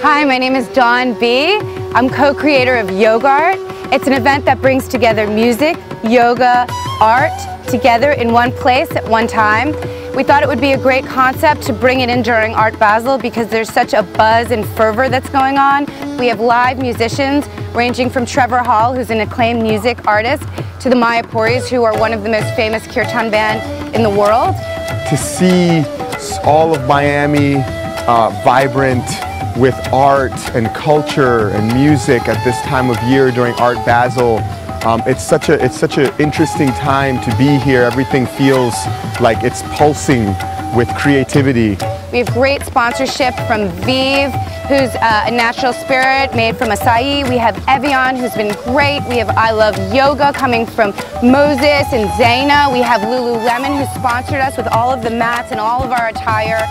Hi, my name is Dawn B. I'm co-creator of YogaArt. It's an event that brings together music, yoga, art together in one place at one time. We thought it would be a great concept to bring it in during Art Basel because there's such a buzz and fervor that's going on. We have live musicians ranging from Trevor Hall, who's an acclaimed music artist, to the Mayapuris, who are one of the most famous kirtan band in the world. To see all of Miami vibrant with art and culture and music at this time of year during Art Basel, it's such an interesting time to be here. Everything feels like it's pulsing with creativity. We have great sponsorship from Vive, who's a natural spirit made from acai. We have Evian, who's been great. We have I Love Yoga coming from Moses and Zaina. We have Lululemon, who sponsored us with all of the mats and all of our attire.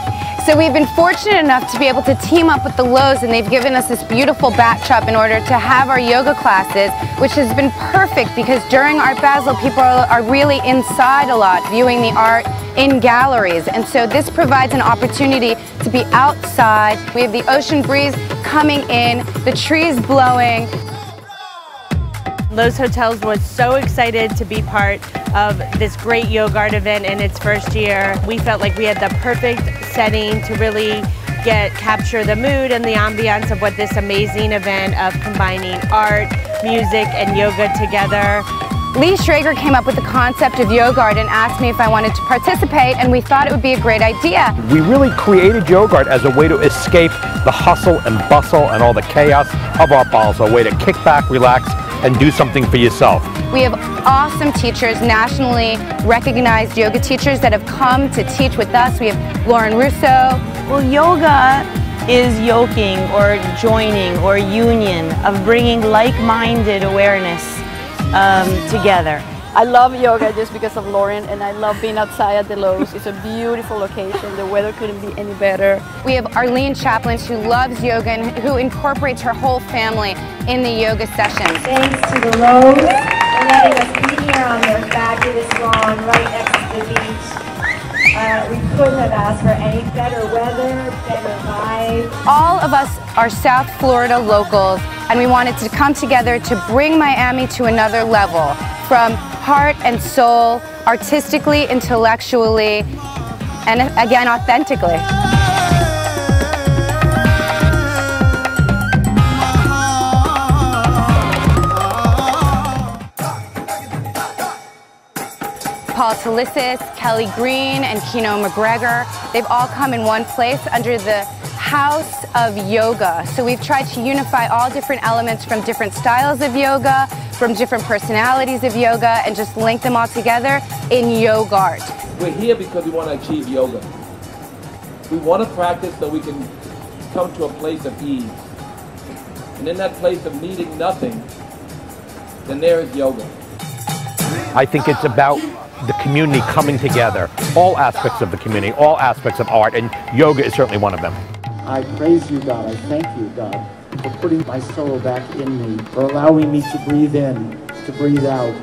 So we've been fortunate enough to be able to team up with the Lowe's, and they've given us this beautiful backdrop in order to have our yoga classes, which has been perfect because during Art Basel, people are really inside a lot, viewing the art in galleries. And so this provides an opportunity to be outside. We have the ocean breeze coming in, the trees blowing. Lowe's Hotels was so excited to be part of this great YogaArt event in its first year. We felt like we had the perfect setting to really capture the mood and the ambiance of what this amazing event of combining art, music, and yoga together. Lee Schrager came up with the concept of YogaArt and asked me if I wanted to participate, and we thought it would be a great idea. We really created YogaArt as a way to escape the hustle and bustle and all the chaos of Art Basel, a way to kick back, relax, and do something for yourself. We have awesome teachers, nationally recognized yoga teachers that have come to teach with us. We have Lauren Russo. Well, yoga is yoking or joining or union of bringing like-minded awareness together. I love yoga just because of Lauren, and I love being outside at the Lowe's. It's a beautiful location. The weather couldn't be any better. We have Arlene Chaplin, who loves yoga and who incorporates her whole family in the yoga sessions. Thanks to the Lowe's for letting us be here on their fabulous lawn right next to the beach. We couldn't have asked for any better weather, better vibes. All of us are South Florida locals, and we wanted to come together to bring Miami to another level, from heart and soul, artistically, intellectually, and again, authentically. Paul Talissis, Kelly Green, and Kino McGregor, they've all come in one place under the House of Yoga. So we've tried to unify all different elements from different styles of yoga, from different personalities of yoga, and just link them all together in YogaArt. We're here because we want to achieve yoga. We want to practice so we can come to a place of ease. And in that place of needing nothing, then there is yoga. I think it's about the community coming together, all aspects of the community, all aspects of art, and yoga is certainly one of them. I praise you, God. I thank you, God, for putting my soul back in me, for allowing me to breathe in, to breathe out.